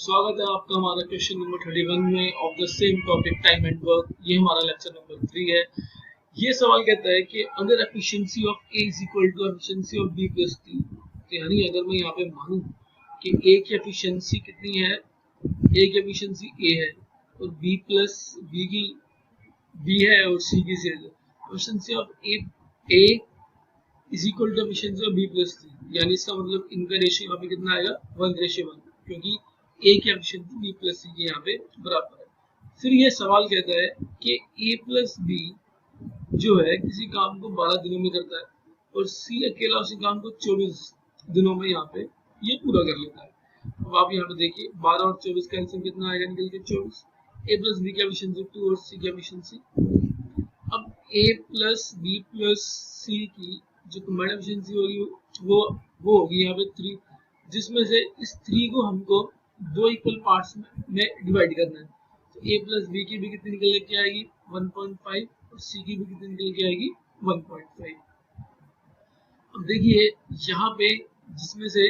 स्वागत है आपका हमारा क्वेश्चन नंबर 31 में of the same topic time and work. ये हमारा लेक्चर नंबर 3 है। ये सवाल कहता है कि अगर efficiency of A is equal to efficiency of B plus C, तो यानी अगर मैं यहाँ पे मानूं कि ए की एफिशिएंसी कितनी है, ए की एफिशिएंसी ए है और बी प्लस बी की बी है और सी की सी है, efficiency of A is equal to efficiency of B plus C, यानी इसका मतलब इनका रेशियो यहाँ पे कितना आएगा 1:1, क्योंकि ए की एफिशिएंसी बी प्लस सी के यहाँ पे बराबर है। फिर ये सवाल कहता है कि ए प्लस बी जो है किसी काम को 12 दिनों में करता है और सी अकेला उसी काम को 24 दिनों में यहाँ पे ये पूरा कर लेता है। अब आप यहाँ पे देखिए 12 और 24 का आंसर कितना आएगा, निकल के 24। ए प्लस बी की एफिशिएंसी 2 और सी की एफिशिएंसी, अब ए प्लस बी प्लस सी की जो कंबाइंड एफिशिएंसी होगी वो होगी यहाँ पे 3, जिसमें से इस 3 को हमको दो इक्वल पार्ट्स में डिवाइड करना है। तो ए प्लस बी की भी कितनी निकल के आएगी 1.5 और सी की भी कितनी निकल के आएगी 1.5। अब देखिए यहाँ पे जिसमें से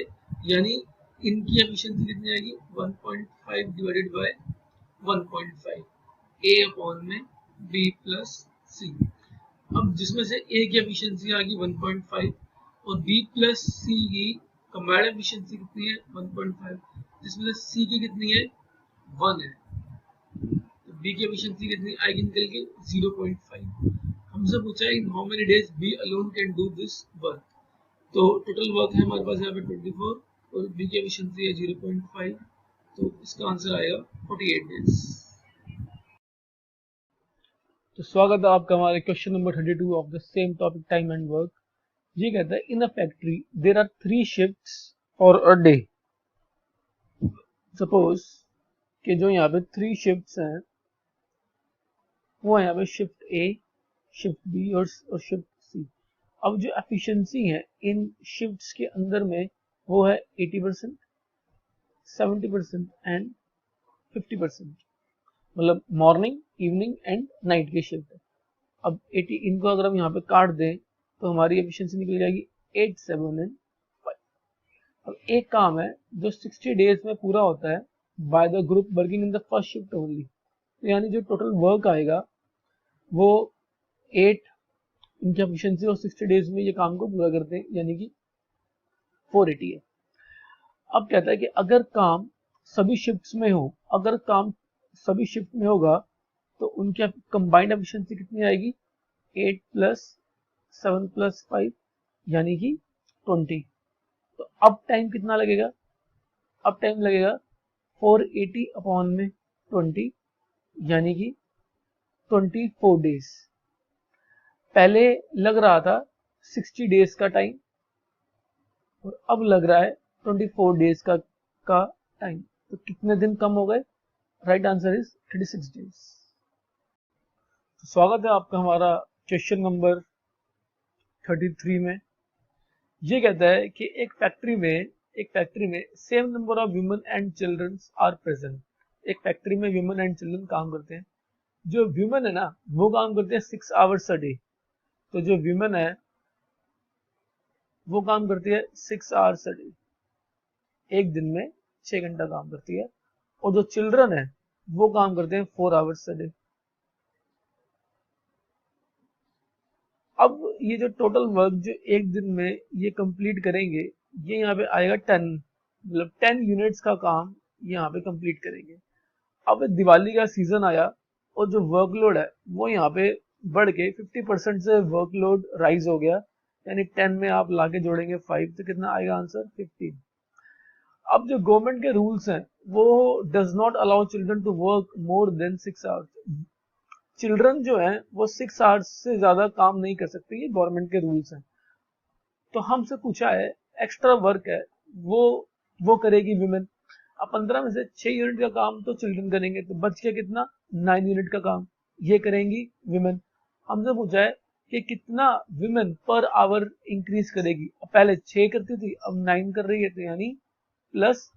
यानी इनकी एफिशिएंसी कितनी आएगी 1.5 डिवाइडेड बाय 1.5 ए अपॉन में बी प्लस सी। अब जिसमें से ए की एफिशिएंसी आ गई 1.5 और बी प्लस सी की कंबाइंड एफिशिएंसी कितनी है 1.5, जिसमें से सी की कितनी है 1 है, तो बी की एफिशिएंसी कितनी आएगी निकल के 0.5। हमसे पूछा है how many days B alone can do this work, तो टोटल वर्क है हमारे पास यहाँ पे 24 और बी की एफिशिएंसी है 0.5, तो इसका आंसर आएगा 48 डेज। तो स्वागत है आपका हमारे question number 32 of the same topic time and work. ये कहता है in a factory there are 3 shifts for a day. Suppose कि जो यहाँ पे 3 शिफ्ट्स हैं वो यहाँ पे शिफ्ट ए, शिफ्ट बी और शिफ्ट सी। अब जो एफिशिएंसी है इन शिफ्ट्स के अंदर में वो है 80%, 70% एंड 50%, मतलब मॉर्निंग, इवनिंग एंड नाइट के शिफ्ट है। अब 80 इनको अगर हम यहाँ पे काट दें तो हमारी एफिशिएंसी निकल जाएगी 8, 7 एंड 5। अब एक काम है जो 60 डेज में पूरा होता है by the group working in the first shift only, तो यानी जो टोटल वर्क आएगा वो 8 इनकी एफिशिएंसी और 60 डेज में ये काम को पूरा करते हैं, यानी कि 480 है। अब कहता है कि अगर काम सभी शिफ्ट्स में हो, अगर काम सभी शिफ्ट में होगा तो उनकी कंबाइंड एफिशिएंसी कितनी आएगी 8 प्लस 7 प्लस 5 यानी कि 20। तो अब टाइम कितना लगेगा, अब टाइम लगेगा 480 अपॉन में 20 यानी कि 24 डेज। पहले लग रहा था 60 डेज का टाइम और अब लग रहा है 24 डेज का टाइम, तो कितने दिन कम हो गए, राइट आंसर इज 36 डेज। तो स्वागत है आपका हमारा क्वेश्चन नंबर 33 में। ये कहता है कि एक फैक्ट्री में same number of women and children are present. एक फैक्ट्री में वुमेन एंड चिल्ड्रन काम करते हैं। जो वुमेन है ना वो काम करते हैं 6 आवर्स अ डे, तो जो वुमेन है वो काम करती है 6 आवर्स अ डे, एक दिन में 6 घंटा काम करती है, और जो चिल्ड्रन है वो काम करते हैं 4 आवर्स अ डे। अब ये जो टोटल वर्क जो एक दिन में ये कंप्लीट करेंगे ये यहाँ पे आएगा 10, मतलब 10 यूनिट्स का काम यहाँ पे कंप्लीट करेंगे। अब दिवाली का सीजन आया और जो वर्कलोड है वो यहाँ पे बढ़ के 50% से वर्कलोड राइज हो गया, यानी 10 में आप लाके जोड़ेंगे 5 तो कितना आएगा आंसर 15। अब जो गवर्नमेंट के रूल्स हैं वो does not allow children to work more than 6 hours. Children जो है वो 6 आवर्स से ज्यादा काम नहीं कर सकते, ये गवर्नमेंट के रूल्स हैं। तो हमसे पूछा है एक्स्ट्रा वर्क है वो करेगी विमेन। अब 15 में से 6 यूनिट का काम तो चिल्ड्रन करेंगे, तो बच के कितना 9 यूनिट का काम ये करेंगी विमेन। हमसे पूछा है कि कितना विमेन पर आवर इंक्रीज करेगी, पहले 6 करती थी अब 9 कर रही है, तो यानी प्लस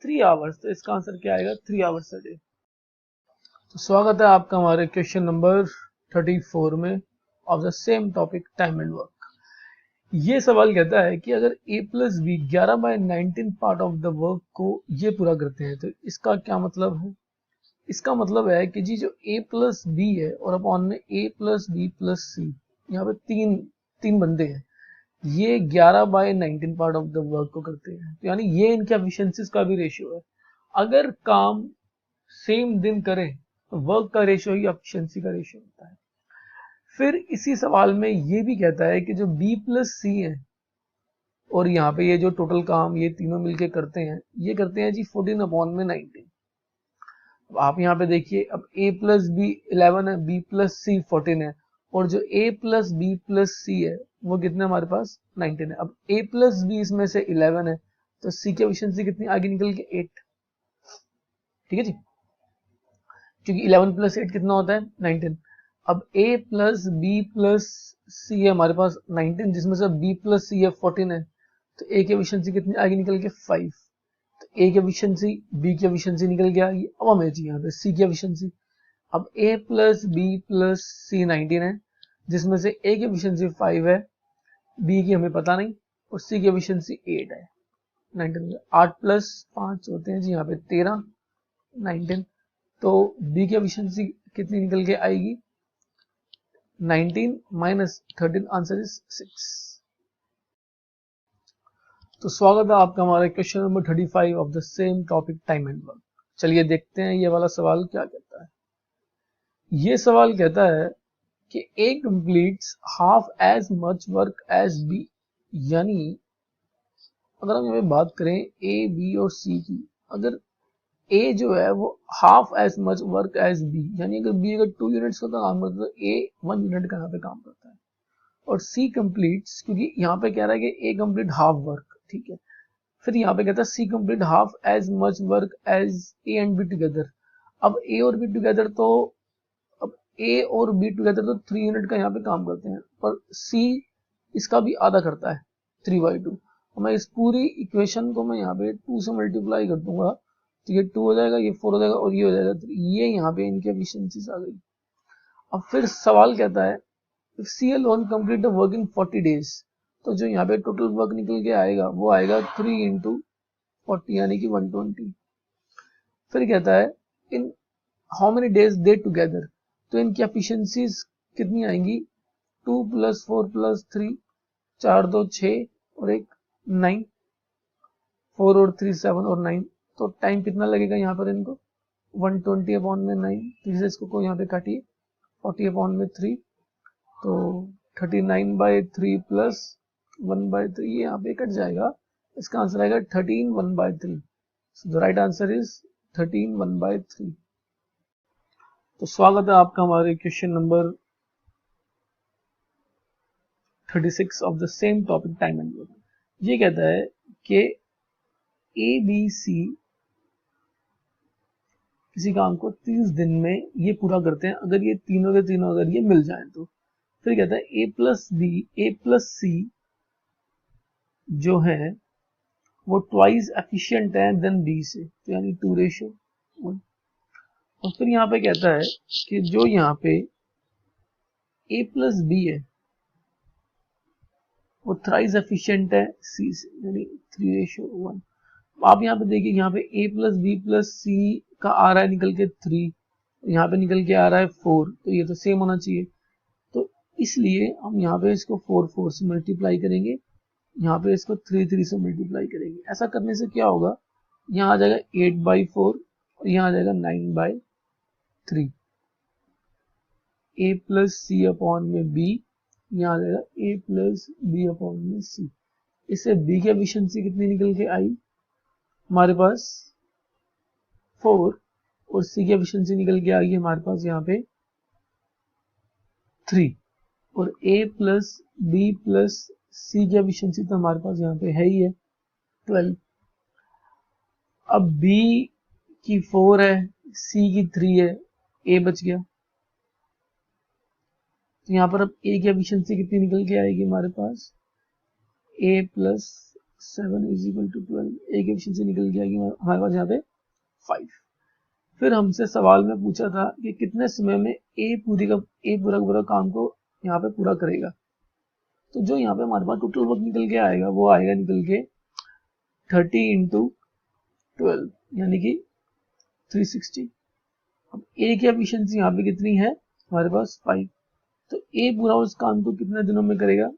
3 आवर्स, तो इसका आंसर क्या आएगा 3 आवर्स अ डे। तो स्वागत है आपका हमारे क्वेश्चन नंबर 34 में of the same topic time and work. ये सवाल कहता है कि अगर a plus B 11/19 part of the work को ये पूरा करते हैं तो इसका क्या मतलब है। इसका मतलब है कि जी जो a प्लस बी है और अपॉन में a प्लस बी प्लस सी, यहाँ पे तीन बंदे हैं, ये 11/19 पार्ट ऑफ द वर्क को करते हैं, तो यानी ये इनके एफिशिएंसीज का भी रेशियो है। अगर काम सेम दिन करें तो वर्क का रेशियो ही एफिशिएंसी का रेशियो होता है। फिर इसी सवाल में ये भी कहता है कि जो b प्लस सी है और यहाँ पे ये जो टोटल काम ये तीनों मिलके करते हैं, ये करते हैं जी 14/19। अब आप यहाँ पे देखिए, अब a प्लस बी 11 है, b प्लस सी 14 है, और जो a प्लस बी प्लस सी है वो कितने हमारे पास 19 है। अब a प्लस बी इसमें से 11 है, तो c की एफिशिएंसी कितनी आगे निकल के 8। ठीक है जी, क्योंकि 11 प्लस 8 कितना होता है 19। अब a प्लस बी प्लस सी है हमारे पास 19, जिसमें से b प्लस सी है 14 है, तो a की एफिशिएंसी कितनी आगे निकल के 5। तो a की एफिशिएंसी b की एफिशिएंसी निकल के आ गई। अब हमें चाहिए यहाँ पे c की एफिशिएंसी। अब a प्लस बी प्लस सी 19 है, जिसमें से a की एफिशिएंसी 5 है, b की हमें पता नहीं, और c की एफिशिएंसी 8 है। 19 8 प्लस 5 होते हैं जी यहाँ पे 13, 19, तो b की एफिशिएंसी कितनी निकल के आएगी 19 माइनस 13, आंसर इज 6। तो स्वागत है आपका हमारे question number 35 of the same topic time and work. चलिए देखते हैं ये वाला सवाल क्या कहता है। ये सवाल कहता है कि A completes half as much work as B, यानी अगर हम यहाँ पे बात करें A, B और C की, अगर A जो है वो half as much work as B, यानी अगर B अगर 2 यूनिट्स का काम करता है तो A 1 यूनिट का यहाँ पे काम करता है। और C कंप्लीट्स, क्योंकि यहाँ पे कह रहा है कि A कंप्लीट हाफ वर्क, ठीक है, फिर यहाँ पे कहता है C complete half as much work as A and B together. अब A और B टुगेदर तो अब A और B टुगेदर तो 3 यूनिट का यहाँ पे काम करते हैं, पर C इसका भी आधा करता है 3/2। तो मैं इस पूरी इक्वेशन को मैं यहाँ पे 2 से मल्टीप्लाई कर दूंगा, तो ये 2 हो जाएगा, ये 4 हो जाएगा और ये हो जाएगा 3। ये यहाँ पे इनकी एफिशिएंसीज आ गई। अब फिर सवाल कहता है if C alone complete the work in 40 days, तो जो यहाँ पे टोटल वर्क निकल के आएगा वो आएगा 3 into 40 यानी कि 120। फिर कहता है इन how many days they together, तो इनकी एफिशिएंसीज कितनी आएंगी 2 + 4 + 3, 4 2 6 और 1 9, 4 और 3 7 और 9, तो टाइम कितना लगेगा यहाँ पर इनको 120/9, 3 से इसको यहाँ पे काटिए 40/3, तो 39/3 + 1/3, ये यहाँ पे कट जाएगा, इसका आंसर आएगा 13 1/3। So the right answer is 13 1/3। तो स्वागत है आपका हमारे question number 36 of the same topic time and work. ये कहता है कि ABC किसी काम को 30 दिन में ये पूरा करते हैं, अगर ये तीनों के तीनों अगर ये मिल जाएं तो। फिर कहता है A प्लस सी जो है वो ट्वाइस एफिशिएंट है देन B से, तो यानी 2:1। और फिर यहाँ पे कहता है कि जो यहाँ पे A प्लस बी है वो थ्राइस एफिशिएंट है C से, यानी 3:1। आप यहाँ पे देखिए, यहाँ पे A प्लस बी प्लस सी का आ रहा है निकल के 3, यहाँ पे निकल के आ रहा है 4, तो ये तो सेम होना चाहिए। तो इसलिए हम यहाँ पे इसको 4 से मल्टीप्लाई करेंगे, यहाँ पे इसको 3 से मल्टीप्लाई करेंगे। ऐसा करने से क्या होगा, यहाँ आ जाएगा 8/4 और यहाँ आ जाएगा 9/3। A प्लस सी अपॉन में B, यहाँ आ जाएगा A प्लस बी अपॉन में C। इससे B की एफिशिएंसी कितनी निकल के आई हमारे पास 4, और C की एफिशिएंसी निकल के आ गई हमारे पास यहाँ पे 3, और A plus B plus C की एफिशिएंसी तो हमारे पास यहाँ पे है ही है 12। अब B की 4 है, C की 3 है, A बच गया, तो यहाँ पर अब A की एफिशिएंसी कितनी निकल के आएगी हमारे पास A प्लस 7 = 12। A की एफिशिएंसी निकल के आएगी हमारे पास यहाँ पे 5। फिर हमसे सवाल में पूछा था कि कितने समय में A पूरा काम को यहाँ पे पूरा करेगा। तो जो यहाँ पे हमारे पास टोटल वर्क निकल के आएगा वो आएगा निकल के 30 इंटू 12 यानी कि 360। अब ए की एफिशिएंसी यहाँ पे कितनी है हमारे पास 5, तो ए पूरा उस काम को कितने दिनों में करेगा?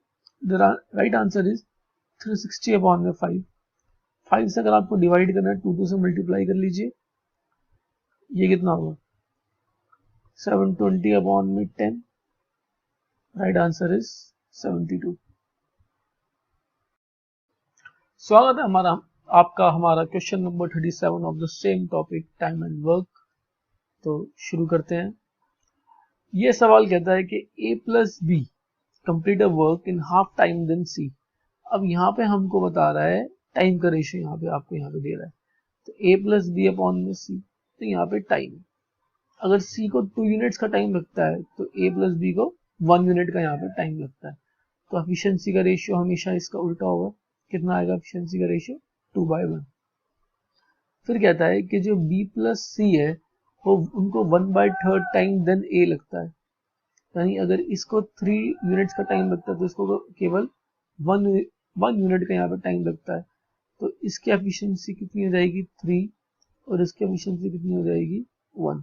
The right answer is 360 upon में 5। 5 से अगर आपको डिवाइड करना है 2 से मल्टीप्लाई कर लीजिए, ये कितना होगा 720 अपॉन में 10। Right answer is 72। स्वागत है आपका हमारा question number 37 of the same topic time and work. तो शुरू करते हैं। ये सवाल कहता है कि a plus B complete a work in half time then C. अब यहाँ पे हमको बता रहा है टाइम का रेशियो, यहाँ पे आपको यहाँ पे दे रहा है, तो a प्लस बी अपॉन में सी, तो यहाँ पे टाइम, अगर c को 2 यूनिट्स का टाइम लगता है तो a प्लस बी को 1 यूनिट का यहाँ पे टाइम लगता है। तो एफिशिएंसी का रेशियो हमेशा इसका उल्टा होगा। कितना आएगा एफिशिएंसी का रेशियो? 2/1। फिर कहता है कि जो b प्लस सी है वो उनको 1/3 टाइम देन a लगता है, यानी अगर इसको 3 यूनिट्स का टाइम लगता है तो इसको केवल 1 यूनिट का यहाँ पे टाइम लगता है। तो इसकी एफिशिएंसी कितनी हो जाएगी 3 और इसकी एफिशिएंसी कितनी हो जाएगी 1।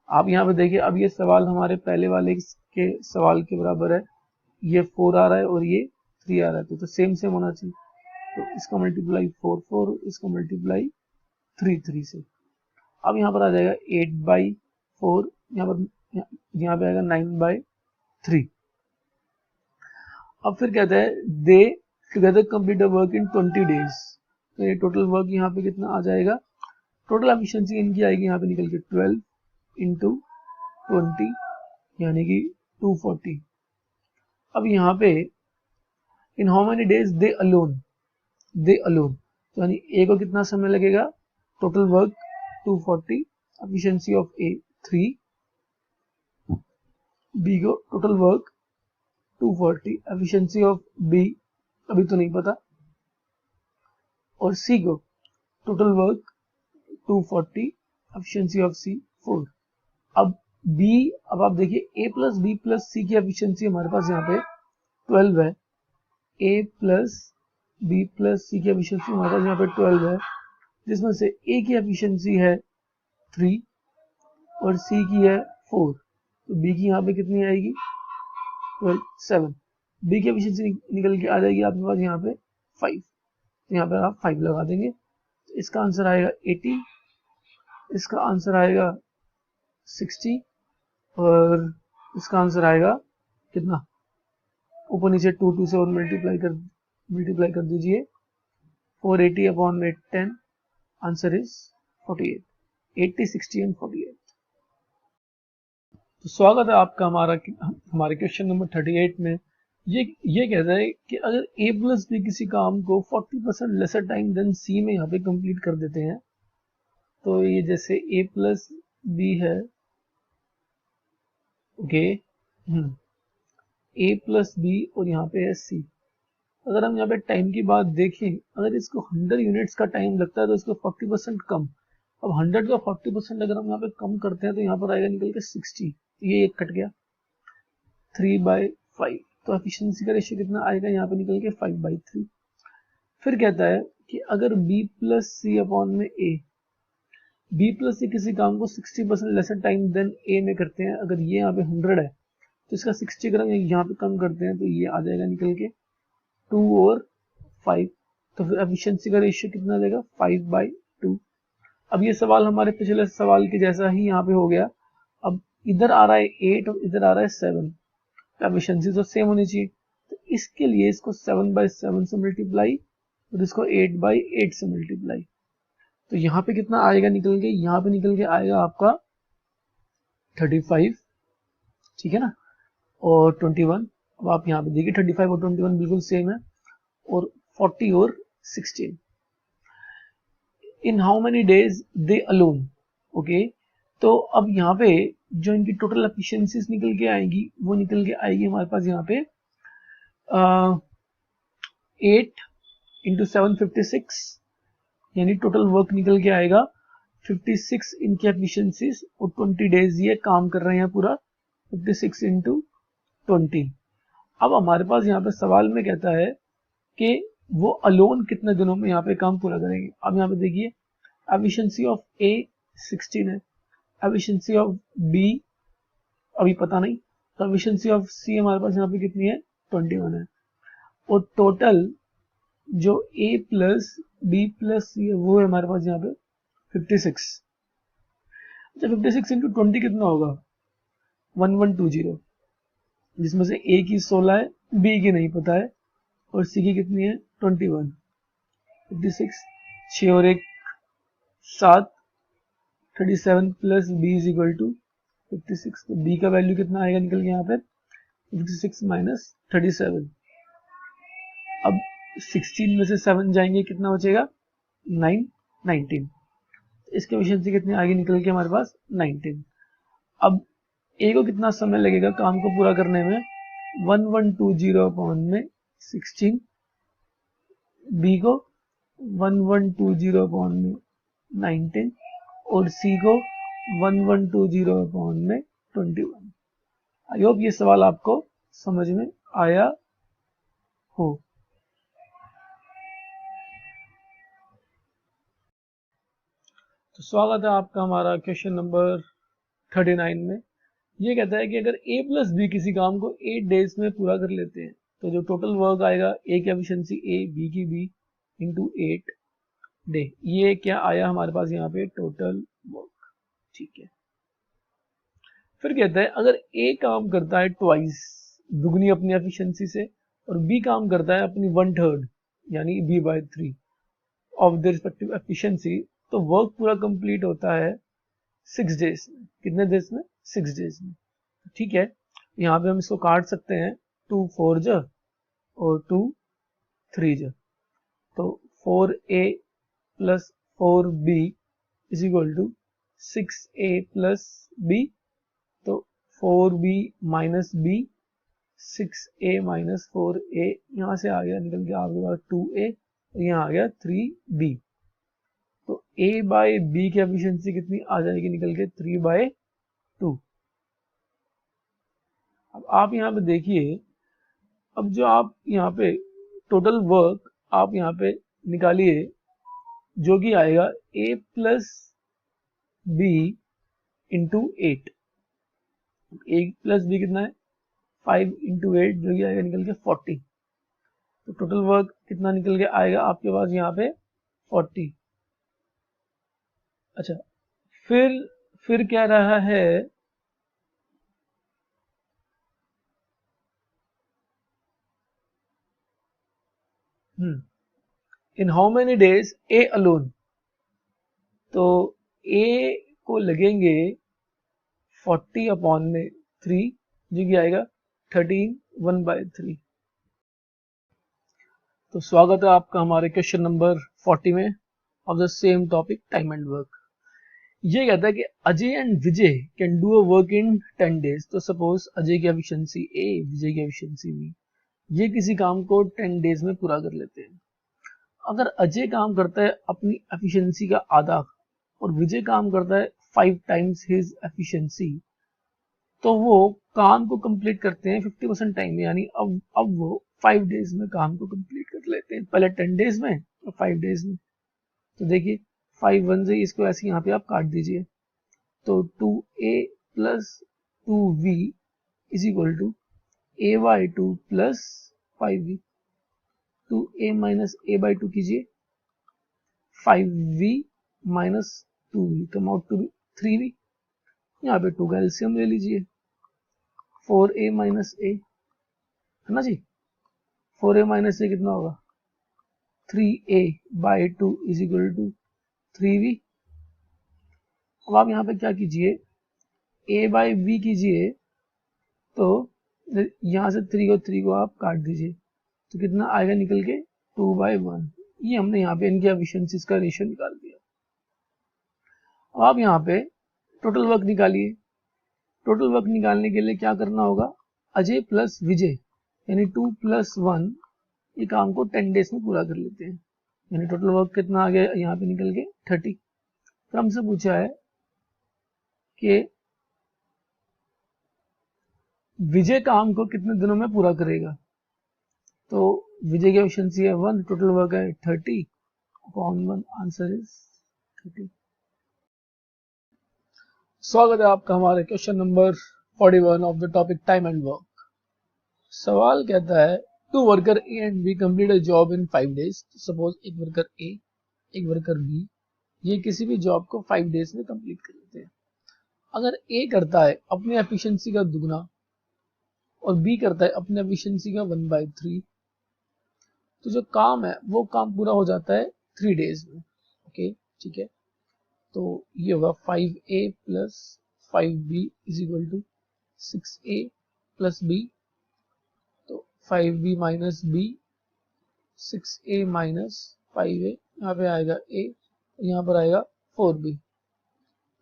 आप यहाँ पे देखिए, अब ये सवाल हमारे पहले वाले के सवाल के बराबर है, ये 4 आ रहा है और ये 3 आ रहा है, तो सेम होना चाहिए। तो इसका मल्टीप्लाई 4, इसका मल्टीप्लाई 3 से। अब यहाँ पर आ जाएगा 8/4, यहाँ पे आएगा 9/3। अब फिर कहता है दे together complete the work in 20 days. तो ये टोटल वर्क यहाँ पे कितना आ जाएगा? टोटल एफिशिएंसी इनकी आएगी यहाँ पे निकल के 12 इंटू 20 यानी कि 240। अब यहाँ पे in how many days they alone, तो यानी ए को कितना समय लगेगा? Total work 240, efficiency of A 3, B को total work 240, efficiency of B अभी तो नहीं पता, और सी को total work 240, efficiency of C 4। अब आप देखिए A plus B plus C की एफिशिएंसी हमारे पास यहाँ पे 12 है। A plus B plus C की एफिशिएंसी हमारे पास यहाँ पे 12 है, जिसमें से ए की एफिशिएंसी है 3 और सी की है 4, तो बी की यहाँ पे कितनी आएगी 7। बी की एफिशिएंसी निकल के आ जाएगी आपके पास यहाँ पे 5, तो यहाँ पे आप 5 लगा देंगे, तो इसका आंसर आएगा 80, इसका आंसर आएगा 60 और इसका आंसर आएगा कितना? ऊपर नीचे 2 से और मल्टीप्लाई कर दीजिए, 480 अपॉन में 10, आंसर इज 48। 80, 60 एंड 48। तो स्वागत है आपका हमारे क्वेश्चन नंबर 38 में। ये कहता है कि अगर a प्लस बी किसी काम को 40% लेसर टाइम देन सी में यहाँ पे कंप्लीट कर देते हैं, तो ये जैसे a प्लस बी है, ओके, a प्लस बी और यहाँ पे है c। अगर हम यहाँ पे टाइम की बात देखें, अगर इसको 100 यूनिट्स का टाइम लगता है तो इसको 40% कम। अब 100 का 40% अगर हम यहाँ पे कम करते हैं तो यहाँ पर आएगा निकल के 60, ये एक कट गया 3/5, तो एफिशिएंसी का रेशियो कितना आएगा यहाँ पे निकल के 5/3। फिर कहता है कि अगर b प्लस सी अपॉन में a, b प्लस सी किसी काम को 60% लेसर टाइम देन a में करते हैं, अगर ये यहाँ पे 100 है तो इसका 60 अगर हम यहाँ पे कम करते हैं तो ये आ जाएगा निकल के 2 और 5, तो फिर एफिशिएंसी का रेशियो कितना आ जाएगा 5/2। अब ये सवाल हमारे पिछले सवाल के जैसा ही यहाँ पे हो गया। अब इधर आ रहा है 8 और इधर आ रहा है 7, एफिशिएंसी तो सेम होनी चाहिए, तो इसके लिए इसको 7/7 से मल्टीप्लाई और इसको 8/8 से मल्टीप्लाई, तो यहाँ पे कितना आएगा निकल के? यहाँ पे निकल के आएगा आपका 35, ठीक है ना, और 21। अब आप यहाँ पे देखिए 35 और 21 बिल्कुल सेम है, और 40 और 16। इन how many days they alone, okay. तो अब यहाँ पे जो इनकी टोटल एफिशिएंसीज निकल के आएगी वो निकल के आएगी हमारे पास यहाँ पे 8 इंटू 7 56, यानी टोटल वर्क निकल के आएगा 56 इनकी एफिशिएंसीज, और 20 डेज ये काम कर रहे हैं पूरा, 56 इंटू 20। अब हमारे पास यहाँ पे सवाल में कहता है कि वो अलोन कितने दिनों में यहाँ पे काम पूरा करेंगे। अब यहाँ पे देखिए एफिशिएंसी ऑफ ए 16 है, एफिशिएंसी ऑफ बी अभी पता नहीं, तो एफिशिएंसी ऑफ सी हमारे पास यहाँ पे कितनी है 21 है, और टोटल जो ए प्लस बी प्लस सी है वो है हमारे पास यहाँ पे 56। अच्छा 56 इंटू 20 कितना होगा 1120, जिसमें से ए की 16 है, बी की नहीं पता है, और सी की कितनी है 21। 56 6 और 1 7 37 plus B is equal to 56। तो बी का वैल्यू कितना आएगा निकल के यहाँ पे 56 माइनस 37। अब 16 में से 7 जाएंगे कितना बचेगा 9 19। इसकी एफिशिएंसी कितनी आगे निकल के हमारे पास 19। अब ए को कितना समय लगेगा काम को पूरा करने में 1120 अपॉन में 16, बी को 1120 अपॉन में 19 और सी को 1120 अपॉन में 21। आई होप ये सवाल आपको समझ में आया हो। तो स्वागत है आपका हमारा क्वेश्चन नंबर 39 में। ये कहता है कि अगर a प्लस बी किसी काम को 8 डेज में पूरा कर लेते हैं तो जो टोटल वर्क आएगा a की एफिशिएंसी a, b की b इंटू 8 डे, ये क्या आया हमारे पास यहाँ पे टोटल वर्क। ठीक है, फिर कहता है अगर a काम करता है ट्वाइस दुगनी अपनी एफिशिएंसी से और b काम करता है अपनी 1/3 यानी b/3 of the respective efficiency, तो वर्क पूरा कंप्लीट होता है 6 डेज में। कितने डेज में 6 डेज में। ठीक है, यहाँ पे हम इसको काट सकते हैं 2 4 ज और 2 3 ज, तो 4a plus 4b is equal to 6a plus b, तो 4b minus b 6a minus 4a, यहाँ से आ गया निकल के आपके पास 2a और यहाँ आ गया 3b, तो a बाय b की एफिशिएंसी कितनी आ जाएगी निकल के 3/2। अब आप यहाँ पे देखिए, अब जो आप यहाँ पे टोटल वर्क आप यहाँ पे निकालिए जो कि आएगा a plus B into 8। a plus B कितना है 5 इंटू 8 जो कि आएगा निकल के 40। तो टोटल वर्क कितना निकल के आएगा आपके पास यहाँ पे 40। अच्छा फिर क्या रहा है इन how many days A alone, तो ए को लगेंगे 40 अपॉन में 3 जो कि आएगा 13 1/3। तो स्वागत है आपका हमारे क्वेश्चन नंबर 40 में of the same topic time and work. ये कहता है कि Ajay and Vijay can do a work in 10 days. तो सपोज अजय की एफिशिएंसी ए, विजय की एफिशिएंसी बी, ये किसी काम को 10 डेज में पूरा कर लेते हैं। अगर अजय काम करता है अपनी एफिशिएंसी का आधा और विजय काम करता है 5 टाइम्स हिज एफिशिएंसी, तो वो काम को कंप्लीट करते हैं 50% टाइम में, यानी अब वो 5 डेज में काम को कंप्लीट कर लेते हैं, पहले 10 डेज में और 5 डेज में। तो देखिए 5 1 से इसको ऐसे यहाँ पे आप काट दीजिए, तो 2a plus 2v is equal to a/2 plus 5v। 2a minus a/2 कीजिए, 5v minus 2v come out to 3v। यहाँ पे 2 का एलसीएम ले लीजिए, 4a माइनस a है ना जी, 4a माइनस a कितना होगा 3a/2 is equal to 3v। अब आप यहाँ पे क्या कीजिए a/v कीजिए, तो यहाँ से 3 को आप काट दीजिए, तो कितना आएगा निकल के 2/1। ये हमने यहाँ पे इनकी एफिशिएंसीज का रेशियो निकाल दिया। अब आप यहाँ पे टोटल वर्क निकालिए। टोटल वर्क निकालने के लिए क्या करना होगा, अजय प्लस विजय यानी 2 + 1 ये काम को 10 डेज में पूरा कर लेते हैं, यानी टोटल वर्क कितना आ गया यहाँ पे निकल के 30। फिर हमसे पूछा है कि विजय काम को कितने दिनों में पूरा करेगा? तो विजय की एफिशिएंसी है 1, टोटल वर्क है 30 अपॉन 1, आंसर इज 30। स्वागत है आपका हमारे question number 41 of the topic time and work. सवाल कहता है two worker A and B complete a job in 5 days. Suppose एक वर्कर ए एक वर्कर बी, ये किसी भी जॉब को 5 डेज में कंप्लीट कर लेते हैं। अगर ए करता है अपनी एफिशिएंसी का दुगना और बी करता है अपनी एफिशिएंसी का 1/3, तो जो काम है वो काम पूरा हो जाता है 3 डेज में। ओके, ठीक है। तो ये होगा 5a plus 5b is equal to 6a plus b। तो 5b minus b, 6a minus 5a, यहाँ पे आएगा a, यहाँ पर आएगा 4b।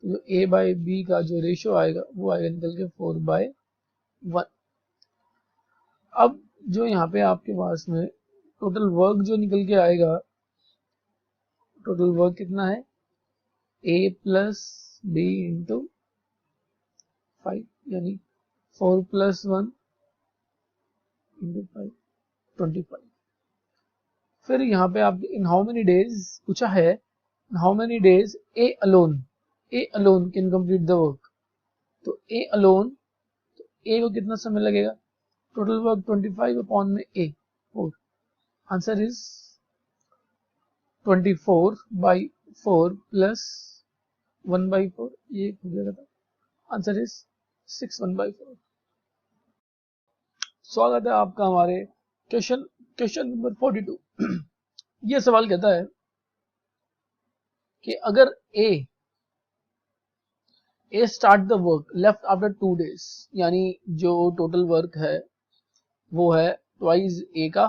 तो जो a बाई b का जो रेशियो आएगा वो आएगा निकल के 4/1। अब जो यहाँ पे आपके पास में टोटल वर्क जो निकल के आएगा, टोटल वर्क कितना है? a प्लस b इंटू 5, यानी 4 प्लस 1 इंटू 5, 25। फिर यहाँ पे आप इन हाउ मेनी डेज पूछा है, how many days A alone can complete the work. तो ए अलोन, तो ए को कितना समय लगेगा? टोटल वर्क 25 अपॉन में ए 4, आंसर इज 24/4 प्लस 1/4, ये हो गया था, आंसर इज 6 1/4। स्वागत है आपका हमारे क्वेश्चन नंबर 42। ये सवाल कहता है कि अगर A start the work left after 2 days, यानी जो टोटल वर्क है वो है ट्वाइस ए का,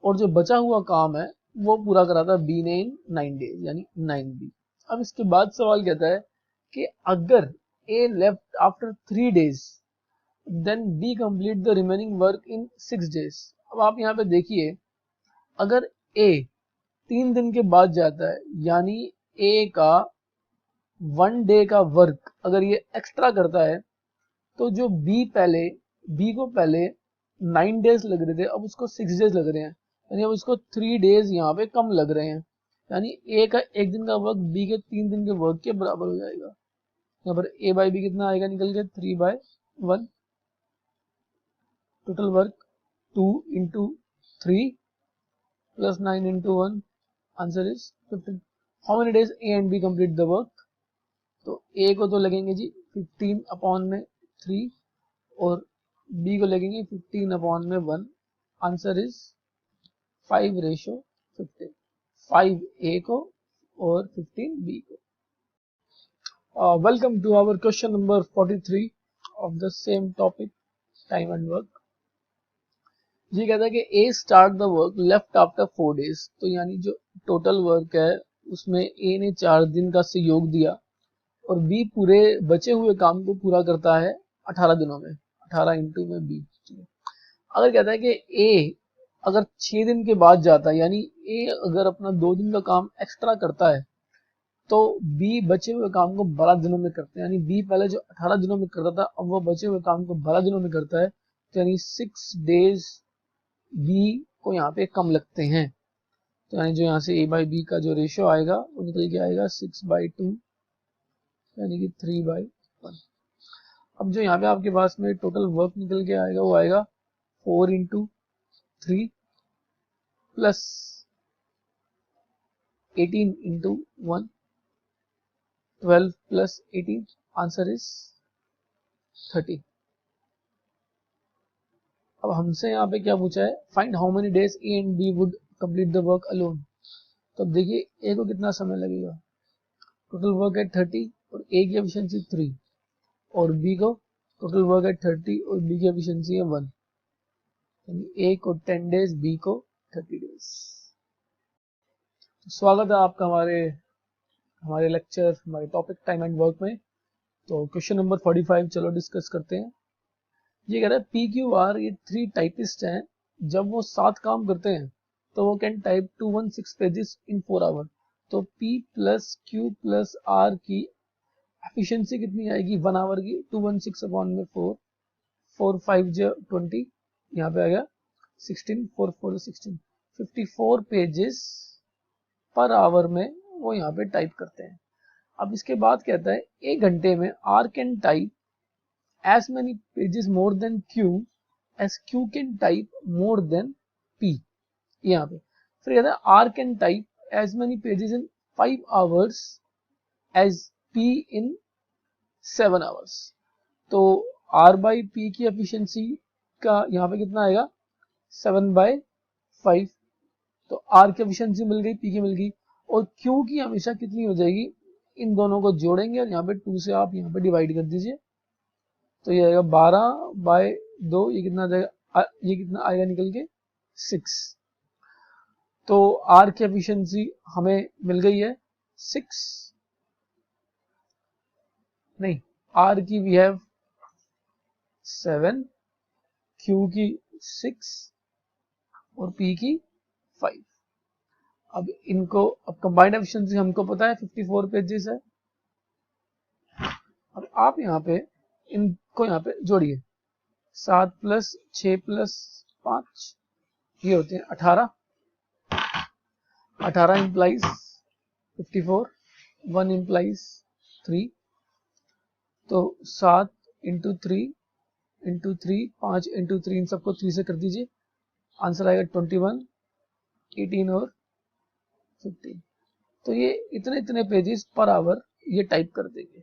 और जो बचा हुआ काम है वो पूरा करा था बी ने इन 9 डेज, यानी 9b। अब इसके बाद सवाल कहता है कि अगर A left after 3 days then B complete the remaining work in 6 days. अब आप यहाँ पे देखिए, अगर ए 3 दिन के बाद जाता है, यानी ए का 1 डे का वर्क अगर ये एक्स्ट्रा करता है, तो जो बी को पहले 9 डेज लग रहे थे, अब उसको 6 डेज लग रहे हैं, यानी अब उसको 3 डेज यहाँ पे कम लग रहे हैं, यानी ए का 1 दिन का वर्क बी के 3 दिन के वर्क के बराबर हो जाएगा। यहाँ पर ए बाई बी कितना आएगा निकल के 3/1, total work 2 into 3 plus 9 into 1, answer is 15। How many days A and B complete the work? तो ए को तो लगेंगे जी 15 अपॉन में 3 और बी को लगेंगे 15 अपॉन में 1, आंसर इज 5/15, 5 ए को और 15 बी को। Welcome to our question number 43 of the same topic time and work. ये कहता है कि A start the work left after 4 days, तो यानी जो टोटल वर्क है उसमें ए ने 4 दिन का सहयोग दिया और बी पूरे बचे हुए काम को पूरा करता है 18 दिनों में, 18 इंटू में बी। अगर कहता है कि ए अगर 6 दिन के बाद जाता है, यानी ए अगर अपना 2 दिन का काम एक्स्ट्रा करता है, तो बी बचे हुए काम को 12 दिनों में करते हैं, यानी बी पहले जो 18 दिनों में करता था अब वो बचे हुए काम को 12 दिनों में करता है, तो यानी 6 डेज बी को यहाँ पे कम लगते हैं। तो यानी जो यहाँ से ए बाई बी का जो रेशियो आएगा वो निकल के आएगा 6/2, यानी कि 3/1। अब जो यहाँ पे आपके पास में टोटल वर्क निकल के आएगा वो आएगा 4 into 3 plus 18 into 1, 12 plus 18, answer is 30। अब हमसे यहाँ पे क्या पूछा है, find how many days A and B would complete the work alone. तो अब देखिए ए को कितना समय लगेगा, टोटल वर्क है 30 और ए की एफिशिएंसी 3, और बी को टोटल वर्क है 30 और बी की एफिशिएंसी है 1, यानी ए को 10 डेज, बी को 30 डेज। स्वागत है आपका हमारे लेक्चर, हमारे टॉपिक टाइम एंड वर्क में। तो क्वेश्चन नंबर 45 चलो डिस्कस करते हैं। ये कह रहा है पी क्यू आर, ये 3 टाइपिस्ट हैं, जब वो 7 काम करते हैं तो वो can type 216 pages in 4 hour. तो P plus Q plus R की एफिशिएंसी कितनी आएगी 1 आवर की, 216 अपॉन में 4, 4 5 जो 20, यहाँ पे आ गया 16, 4 4 16, 54 पेजेस पर आवर में वो यहाँ पे टाइप करते हैं। अब इसके बाद कहता है 1 घंटे में R can type as many pages more than Q as Q can type more than P। यहाँ पे फिर कहता है R can type as many pages in 5 hours as P in 7 hours। तो R by P की efficiency का यहाँ पे कितना आएगा 7/5। तो R की एफिशिएंसी मिल गई, P की मिल गई, और Q की हमेशा कितनी हो जाएगी, इन दोनों को जोड़ेंगे और यहाँ पे 2 से आप यहाँ पे डिवाइड कर दीजिए, तो ये आएगा 12/2, ये कितना आ जाएगा, ये कितना आएगा निकल के 6। तो R की एफिशिएंसी हमें मिल गई है 6, नहीं R की वी हैव 7, Q की 6 और P की 5। अब इनको, अब कंबाइंड एफिशिएंसी हमको पता है 54 पेजेस है। अब आप यहाँ पे इनको यहाँ पे जोड़िए, 7 + 6 + 5 ये होते हैं 18, 18 implies 54, 1 implies 3, तो 7 × 3 × 3 5 × 3, इन सबको 3 से कर दीजिए, आंसर आएगा 21, 18 और 15। तो ये इतने इतने पेजेस पर आवर ये टाइप कर देंगे।